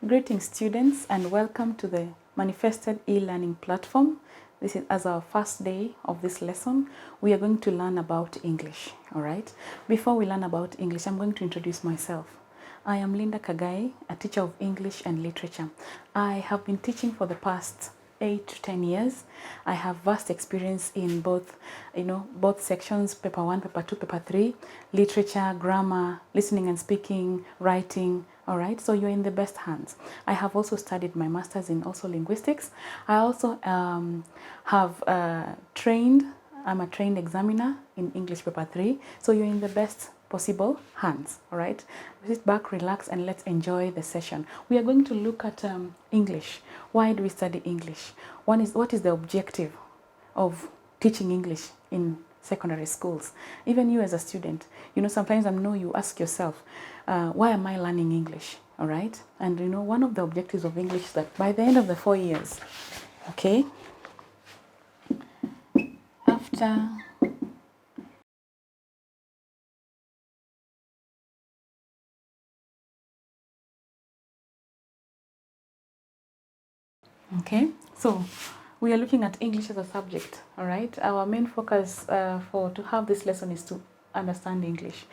Greetings students and welcome to the Manifested e-learning platform. This is as our first day of this lesson. We are going to learn about English, all right? Before we learn about English, I'm going to introduce myself. I am Linda Kagai, a teacher of English and literature. I have been teaching for the past 8 to 10 years. I have vast experience in both sections, paper 1, paper 2, paper 3, literature, grammar, listening and speaking, writing, all right, so you're in the best hands. I have also studied my master's in also linguistics. I also I'm a trained examiner in English paper 3, so you're in the best possible hands, all right? Sit back, relax, and let's enjoy the session. We are going to look at English. Why do we study English? What is the objective of teaching English in secondary schools? Even you as a student, sometimes I know you ask yourself, why am I learning English? All right? And one of the objectives of English is that by the end of the 4 years, okay, after okay, so we are looking at English as a subject, all right? Our main focus to have this lesson is to understand English.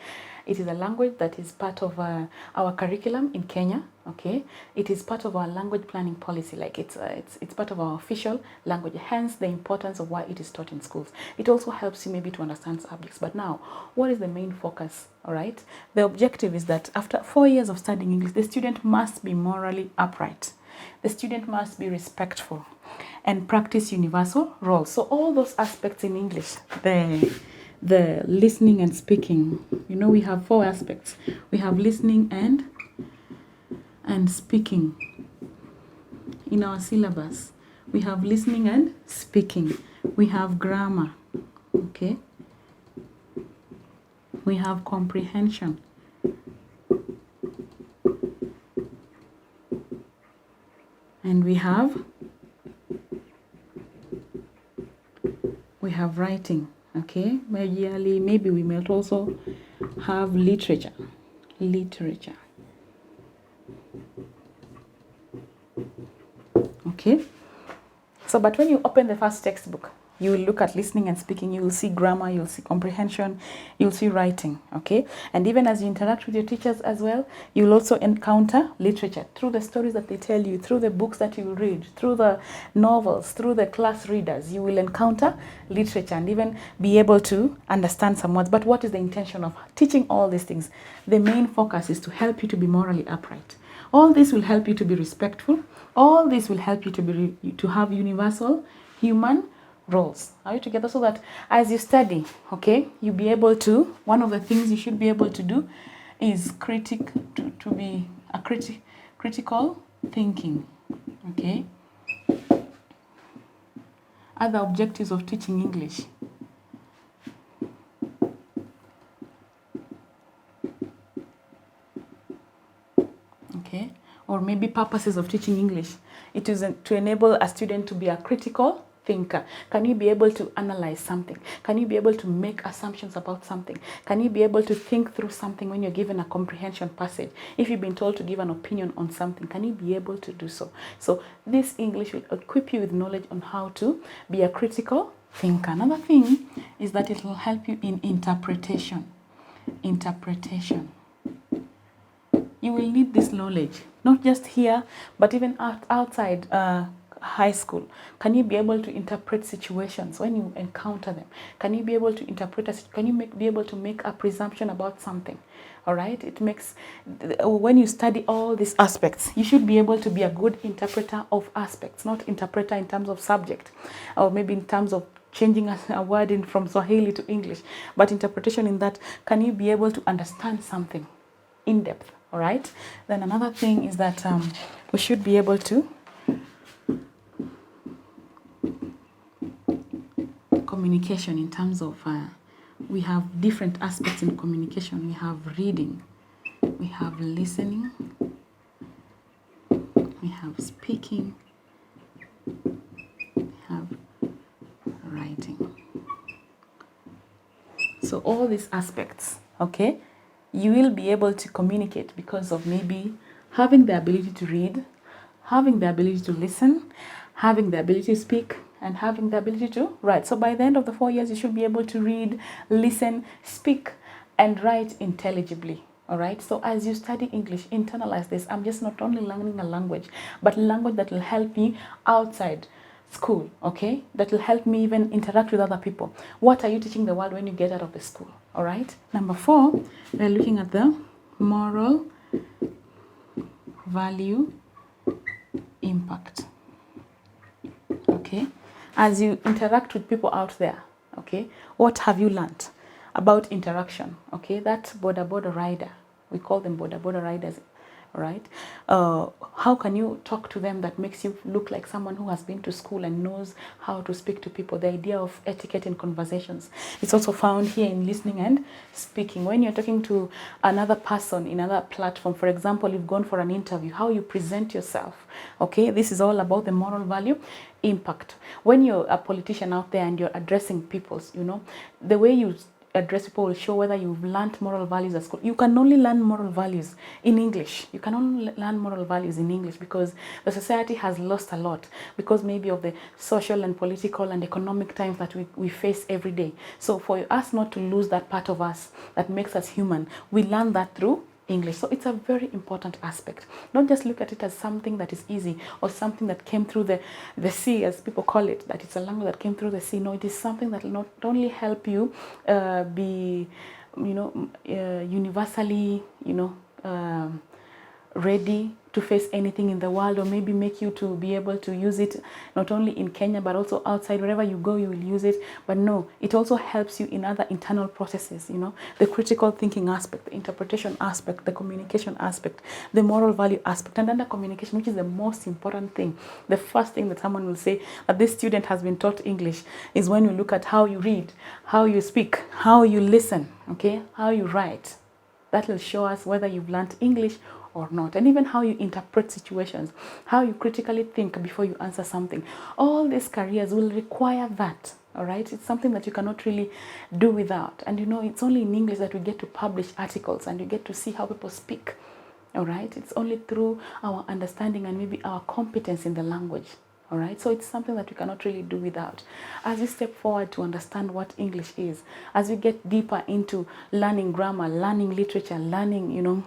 It is a language that is part of our curriculum in Kenya, okay? It is part of our language planning policy, like it's part of our official language, hence the importance of why it is taught in schools. It also helps you maybe to understand subjects. But now, what is the main focus, all right? The objective is that after 4 years of studying English, the student must be morally upright. The student must be respectful and practice universal roles. So all those aspects in English, the listening and speaking, we have 4 aspects. We have listening and speaking in our syllabus. We have listening and speaking. We have grammar, okay? We have comprehension. And we have writing, okay? Maybe we might also have literature. Okay? So, but when you open the first textbook, you will look at listening and speaking, you will see grammar, you'll see comprehension, you'll see writing, okay? And even as you interact with your teachers as well, you'll also encounter literature through the stories that they tell you, through the books that you will read, through the novels, through the class readers. You will encounter literature and even be able to understand some words. But what is the intention of teaching all these things? The main focus is to help you to be morally upright. All this will help you to be respectful. All this will help you to have universal human roles. Are you together? So that as you study, okay, you'll be able to, one of the things you should be able to do is to be a critical thinking, okay? Other objectives of teaching English. Okay, or maybe purposes of teaching English. It is to enable a student to be a critical thinker. Can you be able to analyze something? Can you be able to make assumptions about something? Can you be able to think through something when you're given a comprehension passage? If you've been told to give an opinion on something, can you be able to do so? So this English will equip you with knowledge on how to be a critical thinker. Another thing is that it will help you in interpretation. You will need this knowledge, not just here, but even outside high school. Can you be able to interpret situations when you encounter them? Can you be able to be able to make a presumption about something? All right, it makes, when you study all these aspects, you should be able to be a good interpreter of aspects, not interpreter in terms of subject, or maybe in terms of changing a word from Swahili to English, but interpretation in that, can you be able to understand something in depth? All right, then another thing is that we should be able to communication in terms of we have different aspects in communication. We have reading, we have listening, we have speaking, we have writing. So all these aspects, okay, you will be able to communicate because of maybe having the ability to read, having the ability to listen, having the ability to speak, and having the ability to write. So by the end of the 4 years, you should be able to read, listen, speak, and write intelligibly. All right. So as you study English, internalize this. I'm just not only learning a language, but language that will help me outside school. Okay. That will help me even interact with other people. What are you teaching the world when you get out of the school? All right. Number 4, we're looking at the moral value impact. Okay. As you interact with people out there, okay, what have you learned about interaction? Okay, that border rider, we call them border riders, right? How can you talk to them that makes you look like someone who has been to school and knows how to speak to people? The idea of etiquette in conversations, it's also found here in listening and speaking. When you're talking to another person in another platform, for example, you've gone for an interview, how you present yourself. Okay, this is all about the moral value impact. When you're a politician out there and you're addressing people, you know, the way you address people will show whether you've learned moral values at school. You can only learn moral values in English. You can only learn moral values in English because the society has lost a lot because maybe of the social and political and economic times that we face every day. So for us not to lose that part of us that makes us human, we learn that through English. So it's a very important aspect. Don't just look at it as something that is easy or something that came through the sea, as people call it, that it's a language that came through the sea. No, it is something that will not only help you be, you know, universally, you know, ready to face anything in the world, or maybe make you to be able to use it not only in Kenya but also outside. Wherever you go, you will use it. But no, it also helps you in other internal processes, you know, the critical thinking aspect, the interpretation aspect, the communication aspect, the moral value aspect. And under communication, which is the most important thing, the first thing that someone will say that this student has been taught English is when you look at how you read, how you speak, how you listen, okay, how you write. That will show us whether you've learned English or not, and even how you interpret situations, how you critically think before you answer something. All these careers will require that. All right, it's something that you cannot really do without. And you know, it's only in English that we get to publish articles and you get to see how people speak. All right, it's only through our understanding and maybe our competence in the language. All right, so it's something that we cannot really do without. As you step forward to understand what English is, as we get deeper into learning grammar, learning literature, learning, you know,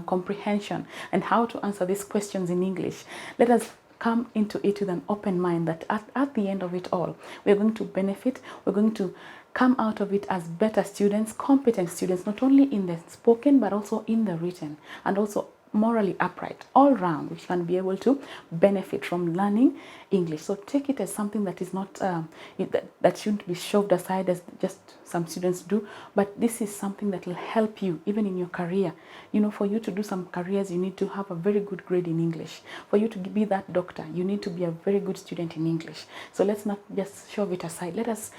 comprehension and how to answer these questions in English, let us come into it with an open mind that at the end of it all, we're going to benefit, we're going to come out of it as better students, competent students, not only in the spoken but also in the written, and also morally upright all round, which can be able to benefit from learning English. So take it as something that is not that shouldn't be shoved aside as just some students do, but this is something that will help you even in your career. You know, for you to do some careers, you need to have a very good grade in English. For you to be that doctor, you need to be a very good student in English. So let's not just shove it aside. Let us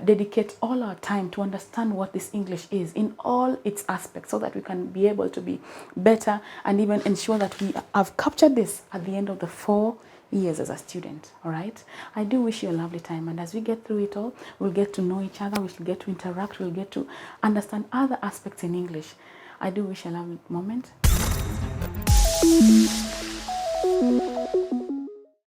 dedicate all our time to understand what this English is in all its aspects, so that we can be able to be better and even ensure that we have captured this at the end of the 4 years as a student. All right, I do wish you a lovely time, and as we get through it all, we'll get to know each other, we'll get to interact, we'll get to understand other aspects in English. I do wish you a lovely moment.